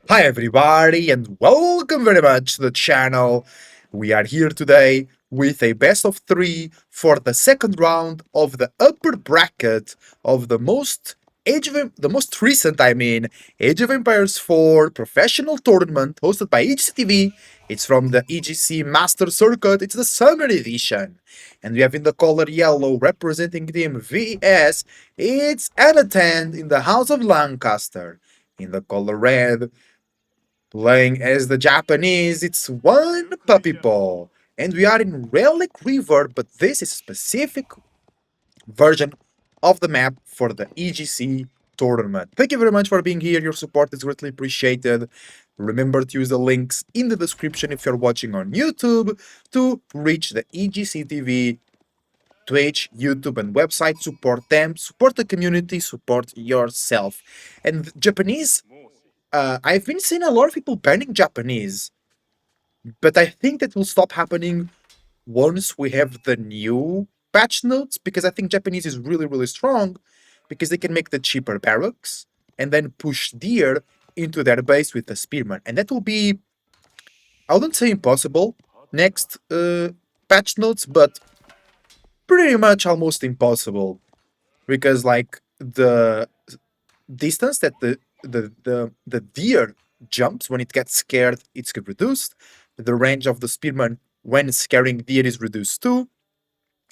Hi everybody and welcome very much to the channel. We are here today with a best of 3 for the second round of the upper bracket of the most recent Age of Empires 4 professional tournament hosted by EGC TV. It's from the EGC Master Circuit. It's the summer edition. And we have in the color yellow representing team VS, it's Anotand in the House of Lancaster. In the color red, playing as the Japanese, it's one Puppypaw. And we are in Relic River, but this is a specific version of the map for the EGC tournament. Thank you very much for being here. Your support is greatly appreciated. Remember to use the links in the description if you're watching on YouTube to reach the EGC TV, Twitch, YouTube, and website. Support them, support the community, support yourself. And Japanese, I've been seeing a lot of people banning Japanese, but I think that will stop happening once we have the new patch notes, because I think Japanese is really, really strong because they can make the cheaper barracks and then push deer into their base with the spearman. And that will be, I wouldn't say impossible next patch notes, but pretty much almost impossible because like the distance that the deer jumps when it gets scared, it's reduced. The range of the spearman when scaring deer is reduced too.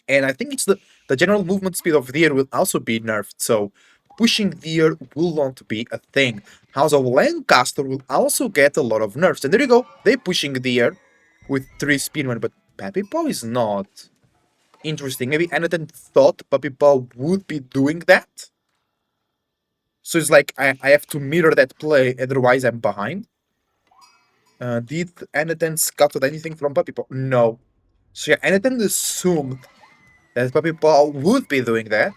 And I think it's the general movement speed of deer will also be nerfed, so pushing deer will not be a thing. House of Lancaster will also get a lot of nerfs. And there you go, they pushing deer with 3 spearmen, but Puppypaw is not. Interesting. Maybe Anotand thought Puppypaw would be doing that. So it's like I have to mirror that play, otherwise I'm behind. Did Anotand scout anything from Puppypaw? No. So yeah, Anotand assumed that Puppypaw would be doing that.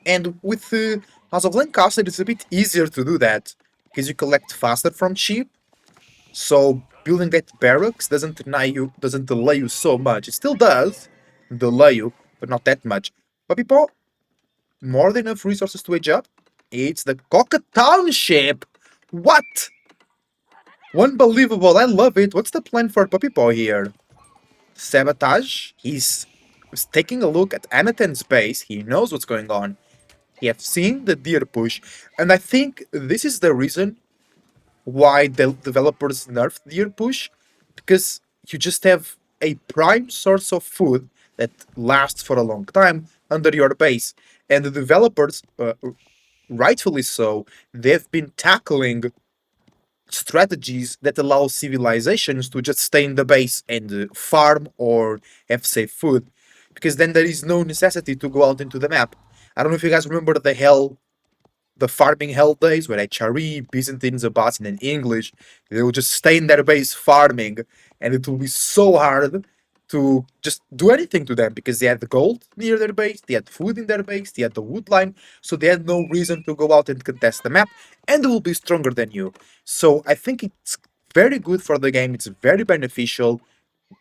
And with House of Lancaster, it's a bit easier to do that because you collect faster from sheep. So building that barracks doesn't delay you so much. It still does delay you, but not that much. Puppypaw, more than enough resources to age up. It's the Coca Township. What? Unbelievable! I love it. What's the plan for Puppypaw here? Sabotage. He's taking a look at Anatand's base. He knows what's going on. He has seen the deer push, and I think this is the reason why the developers nerfed deer push, because you just have a prime source of food that lasts for a long time under your base, and the developers, rightfully so, they've been tackling strategies that allow civilizations to just stay in the base and farm or have safe food, because then there is no necessity to go out into the map. I don't know if you guys remember the farming hell days where HRE, Byzantines, Abbasid, and English, they will just stay in their base farming, and it will be so hard to just do anything to them because they had the gold near their base, they had food in their base, they had the wood line, so they had no reason to go out and contest the map, and they will be stronger than you. So I think it's very good for the game, it's very beneficial.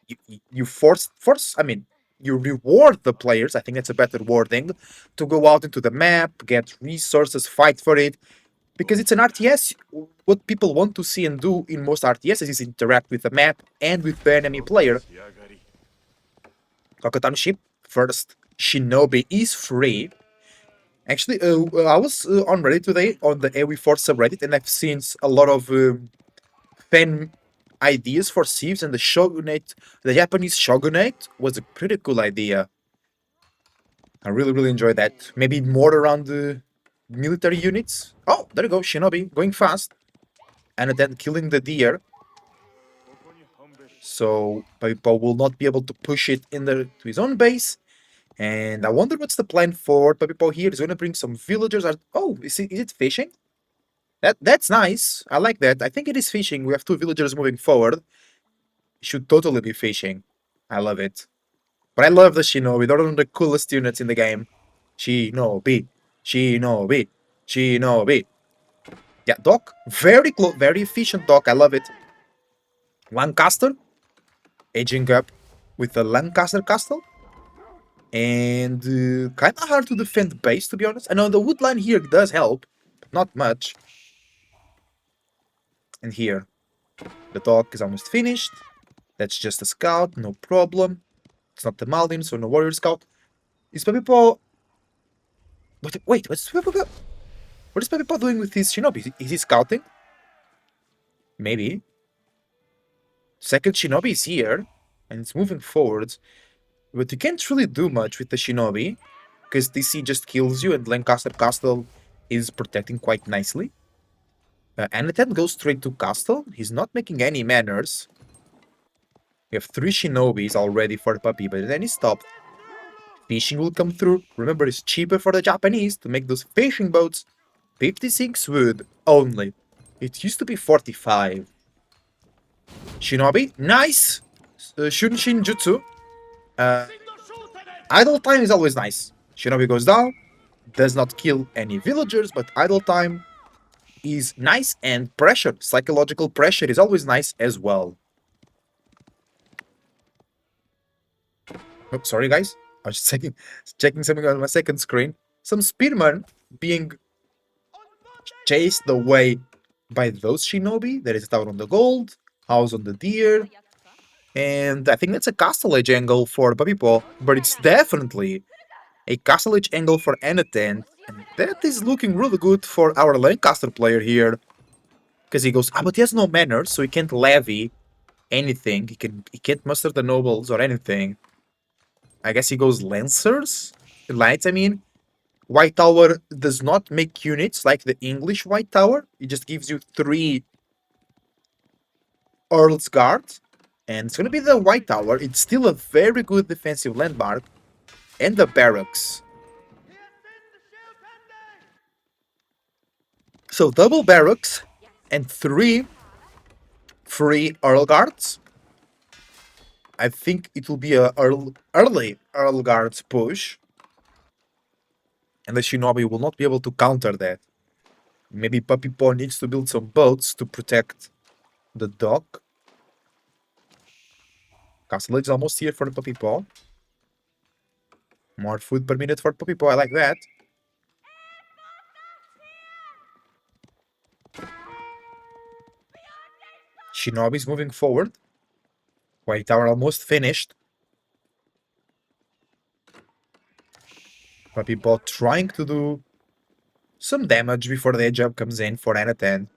You I mean, you reward the players, I think that's a better wording, to go out into the map, get resources, fight for it, because it's an RTS. What people want to see and do in most RTSs is interact with the map and with the enemy player. Kokatan ship, first Shinobi is free. Actually, I was on Reddit today on the AOE4 subreddit, and I've seen a lot of fan ideas for civs, and the shogunate, the Japanese shogunate, was a pretty cool idea. I really, really enjoyed that. Maybe more around the military units. Oh, there you go, Shinobi, going fast. And then killing the deer. So Paipa will not be able to push it to his own base. And I wonder what's the plan for Paipa here. He's going to bring some villagers. Oh, is it fishing? That's nice. I like that. I think it is fishing. We have 2 villagers moving forward. Should totally be fishing. I love it. But I love the Shinobi. They're one of the coolest units in the game. Shinobi. Shinobi. Shinobi. Yeah, Doc. Very close. Very efficient Doc. I love it. Lancaster. Aging up with the Lancaster Castle. And kind of hard to defend base, to be honest. I know the wood line here does help. But not much. And here, the dog is almost finished. That's just a scout, no problem. It's not the Maldin, so no warrior scout. Is Puppypaw... Wait, what's Puppypaw? What is Puppypaw doing with his shinobi? Is he scouting? Maybe. Second shinobi is here, and it's moving forwards. But you can't really do much with the shinobi, because DC just kills you, and Lancaster Castle is protecting quite nicely. Anotand goes straight to Castle. He's not making any manners. We have 3 shinobis already for Puppy, but then he stopped. Fishing will come through. Remember, it's cheaper for the Japanese to make those fishing boats. 56 wood only. It used to be 45. Shinobi, nice! Shunshin Jutsu. Idle time is always nice. Shinobi goes down, does not kill any villagers, but idle time is nice, and pressure, psychological pressure is always nice as well. Oh, sorry guys. I was just checking something on my second screen. Some spearmen being chased away by those shinobi. There is a tower on the gold, house on the deer, and I think that's a castle edge angle for Puppypaw, but it's definitely a castle edge angle for Anotand, and that is looking really good for our Lancaster player here. Because he goes, but he has no manners, so he can't levy anything. He can't muster the nobles or anything. I guess he goes Lancers? Lights, I mean. White Tower does not make units like the English White Tower. It just gives you 3 Earl's Guard. And it's gonna be the White Tower. It's still a very good defensive landmark. And the barracks. So double barracks and 3 free Earl Guards. I think it will be a early Earl Guards push. And the Shinobi will not be able to counter that. Maybe Puppypaw needs to build some boats to protect the dock. Castle is almost here for the Puppypaw. More food per minute for Puppypaw, I like that. Shinobi's moving forward. White Tower almost finished. Puppypaw trying to do some damage before the edge up comes in for Anotand.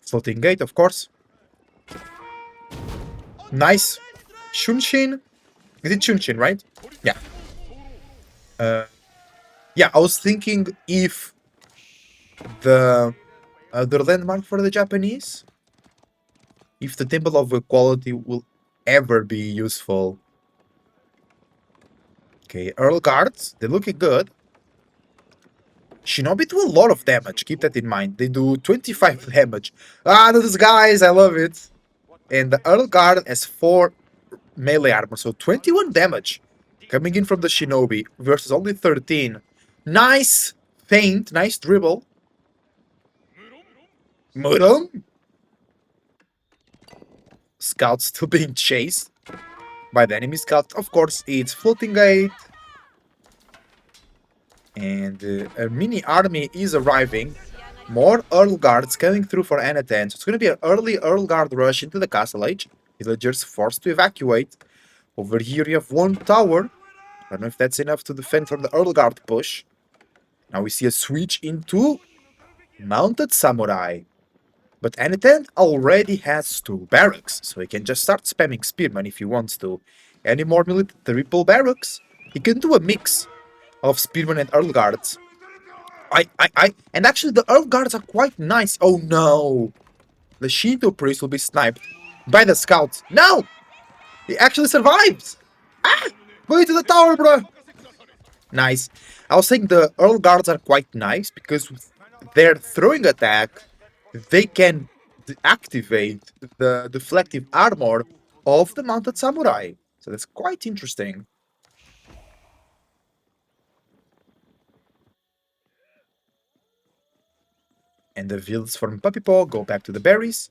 Floating gate, of course. Nice. Shunshin. Is it Shunshin, right? Yeah. Yeah, I was thinking if the other landmark for the Japanese, if the Temple of Equality will ever be useful. Okay, Earl Guards, they're looking good. Shinobi do a lot of damage, keep that in mind. They do 25 damage. Ah, those guys, I love it. And the Earl Guard has 4 melee armor, so 21 damage. Coming in from the Shinobi versus only 13. Nice feint, nice dribble. Murum. Scout still being chased by the enemy scout. Of course, it's floating gate. And a mini army is arriving. More Earl Guards coming through for Anotand. So it's going to be an early Earl Guard rush into the castle age. Villagers forced to evacuate. Over here you have 1 tower. I don't know if that's enough to defend from the Earl Guard push. Now we see a switch into Mounted Samurai. But Anotand already has 2 barracks, so he can just start spamming Spearman if he wants to. Any more triple barracks? He can do a mix of Spearman and Earl Guards. And actually the Earl Guards are quite nice. Oh no! The Shinto priest will be sniped by the scouts. No! He actually survives! Ah! Go into the tower, bro! Nice. I was saying the Earl Guards are quite nice because with their throwing attack, they can activate the deflective armor of the Mounted Samurai. So that's quite interesting. And the fields from Puppypaw go back to the berries.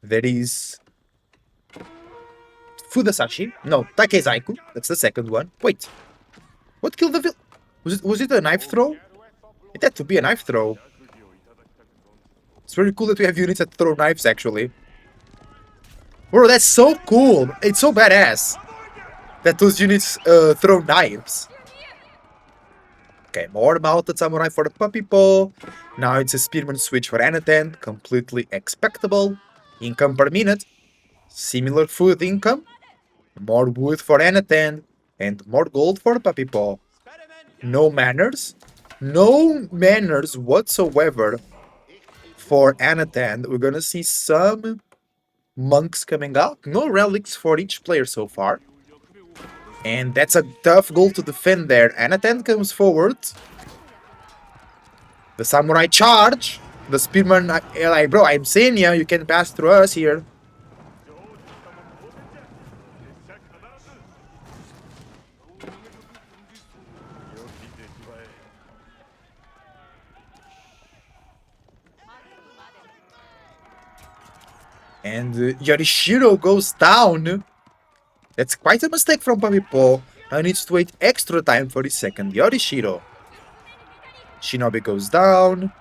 There is Fudasashi. No, Takezaiku. That's the second one. Wait. What killed the Was it a knife throw? It had to be a knife throw. It's very cool that we have units that throw knives, actually. Bro, that's so cool. It's so badass that those units throw knives. Okay, more mounted samurai for the Puppypaw. Now it's a spearman switch for Anotand. Completely expectable. Income per minute. Similar food income. More wood for Anotand. And more gold for Puppypaw. No manners. No manners whatsoever for Anotand. We're gonna see some monks coming out. No relics for each player so far. And that's a tough goal to defend there. Anotand comes forward. The samurai charge. The spearman, like, bro, I'm saying you can pass through us here. And Yorishiro goes down. That's quite a mistake from Puppypaw. I need to wait extra time for his second Yorishiro. Shinobi goes down.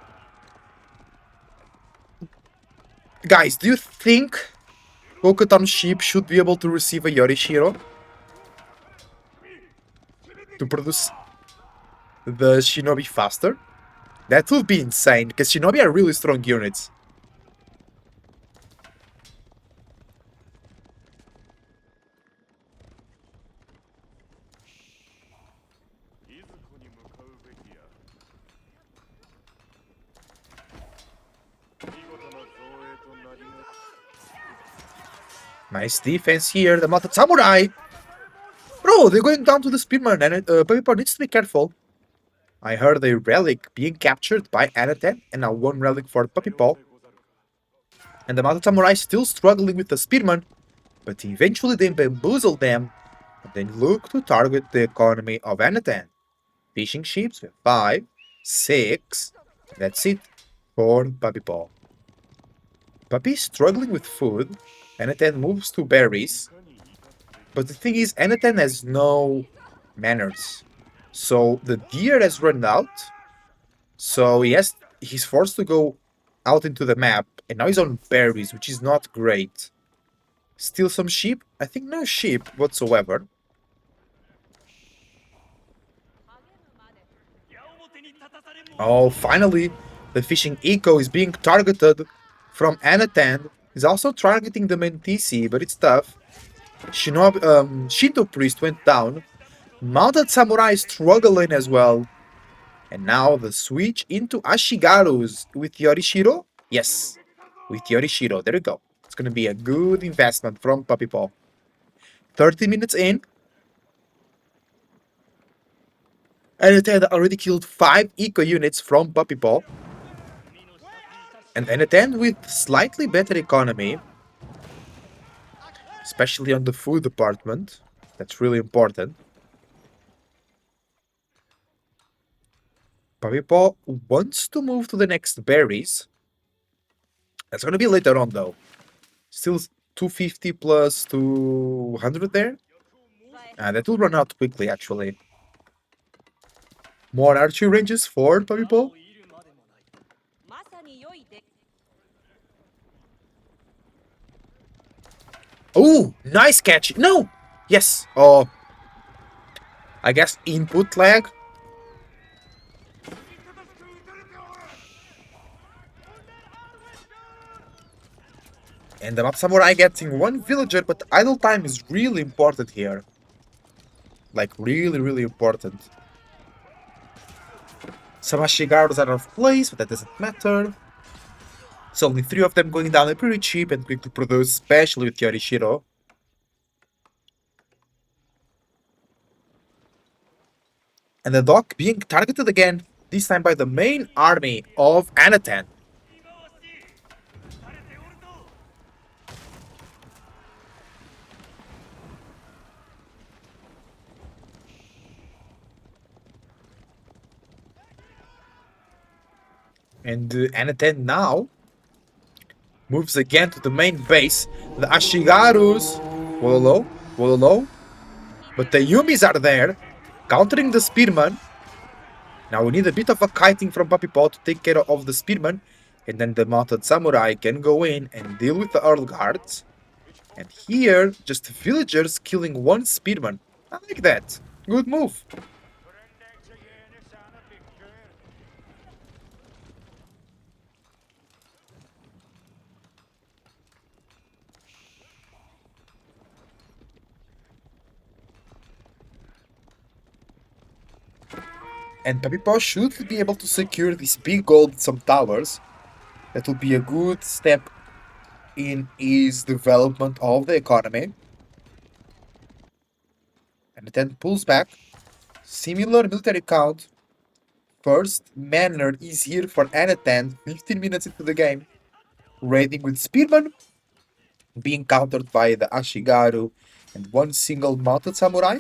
Guys, do you think Kokotan Sheep should be able to receive a Yorishiro? To produce the Shinobi faster? That would be insane, because Shinobi are really strong units. Nice defense here, the Mounted Samurai! Bro, they're going down to the Spearman, and Puppypaw needs to be careful. I heard a relic being captured by Anotand, and now one relic for Puppypaw. And the Mounted Samurai still struggling with the Spearman, but eventually they bamboozle them, and then look to target the economy of Anotand. Fishing ships with 5, 6, that's it for Puppypaw. Puppy is struggling with food. Anotand moves to berries. But the thing is, Anotand has no manners. So the deer has run out. So he's forced to go out into the map. And now he's on berries, which is not great. Steal some sheep? I think no sheep whatsoever. Oh, finally, the fishing eco is being targeted from Anotand. He's also targeting the Mentisi, but it's tough. Shinto Priest went down. Mounted Samurai is struggling as well. And now the switch into Ashigarus with Yorishiro. Yes, with Yorishiro. There we go. It's going to be a good investment from Puppypaw. 30 minutes in. Anotand already killed 5 eco units from Puppypaw. And Anotand with slightly better economy. Especially on the food department. That's really important. Puppypaw wants to move to the next berries. That's going to be later on though. Still 250 plus 200 there. That will run out quickly actually. More archery ranges for Puppypaw. Oh, nice catch. No! Yes. Oh. I guess input lag. And the Map Samurai getting one villager, but idle time is really important here. Like, really, really important. Some Ashigarus are out of place, but that doesn't matter. So only 3 of them going down are pretty cheap and quick to produce, especially with Yorishiro. And the dock being targeted again, this time by the main army of Anotand. And Anotand now moves again to the main base. The Ashigarus, Wololo, but the Yumis are there, countering the Spearman. Now we need a bit of a kiting from Puppypaw to take care of the Spearman. And then the mounted samurai can go in and deal with the Earl Guards. And here, just villagers killing one spearman. I like that. Good move. And Puppypaw should be able to secure this big gold with some towers. That will be a good step in his development of the economy. And then pulls back. Similar military count. First manner is here for Anotand, 15 minutes into the game. Raiding with Spearman, being countered by the Ashigaru and one single mounted samurai.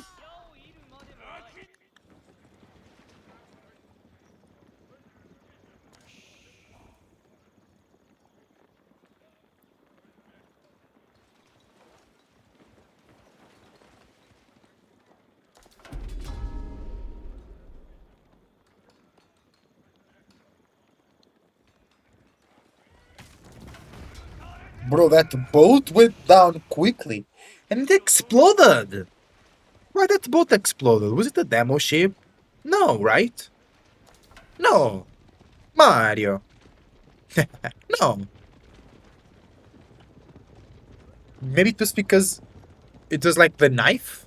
Bro, that boat went down quickly. And it exploded! Why that boat exploded? Was it a demo ship? No, right? No. Mario. No. Maybe it was because it was like the knife?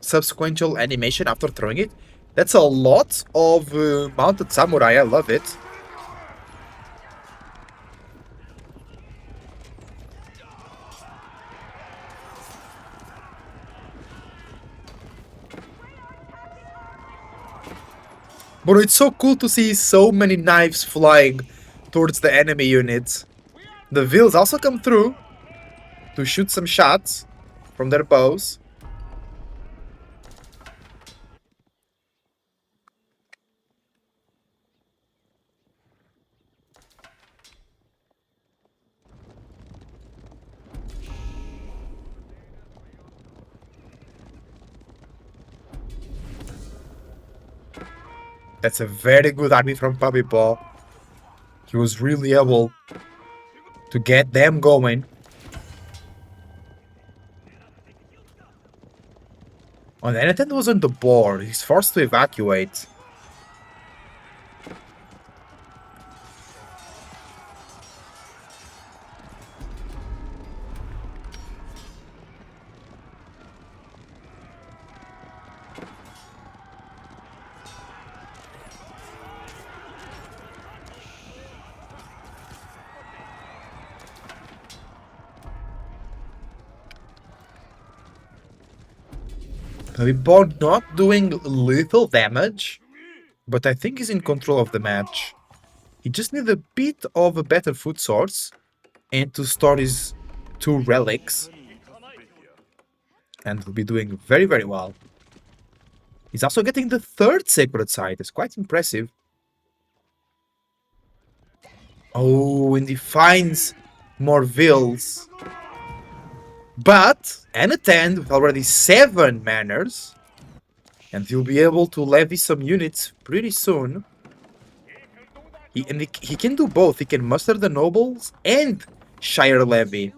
Subsequential animation after throwing it? That's a lot of mounted samurai, I love it. But it's so cool to see so many knives flying towards the enemy units. The Vils also come through to shoot some shots from their bows. That's a very good army from Puppypaw. He was really able to get them going. Oh, the Anotand was on the board. He's forced to evacuate. Puppypaw not doing lethal damage, but I think he's in control of the match. He just needs a bit of a better food source and to store his two relics. And will be doing very, very well. He's also getting the third sacred site. It's quite impressive. Oh, and he finds more Vils. But Anotand with already 7 manners. And he'll be able to levy some units pretty soon. He can do both. He can muster the nobles and Shire levy.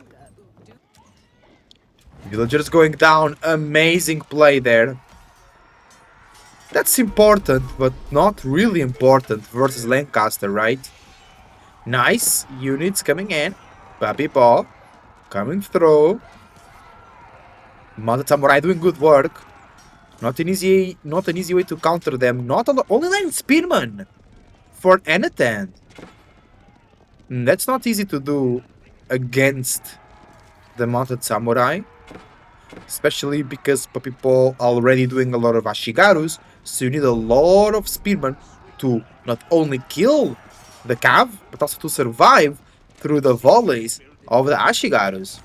Villagers going down. Amazing play there. That's important, but not really important versus Lancaster, right? Nice units coming in. Puppypaw coming through. Mounted Samurai doing good work. Not an easy way to counter them. Not on the only 9 spearmen for Anotand. That's not easy to do against the Mounted Samurai. Especially because Puppypaw already doing a lot of Ashigarus. So you need a lot of spearmen to not only kill the Cav, but also to survive through the volleys of the Ashigarus.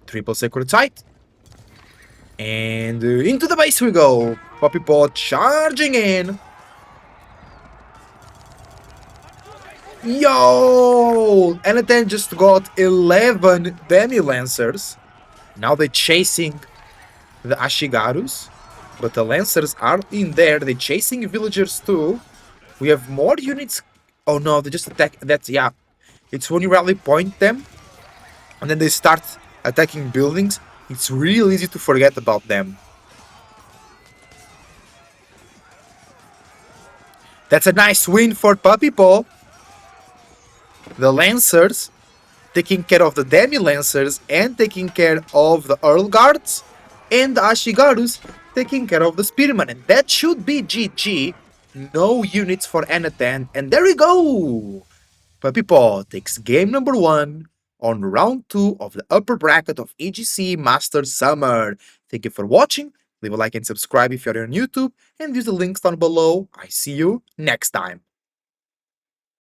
Triple sacred site. And into the base we go. Puppypaw charging in. Yo! Oh, Anotand just got 11 Demi Lancers. Now they're chasing the Ashigarus. But the Lancers are in there. They're chasing villagers too. We have more units. Oh no, they just attack. That's, yeah. It's when you rally point them and then they start attacking buildings. It's real easy to forget about them. That's a nice win for Puppypaw. The Lancers taking care of the Demi Lancers and taking care of the Earl Guards, and the Ashigarus taking care of the Spearmen. And that should be GG. No units for Anotand. And there we go! Puppypaw takes game number 1 on round 2 of the upper bracket of EGC Master Summer. Thank you for watching. Leave a like and subscribe if you're on YouTube, and use the links down below. I see you next time.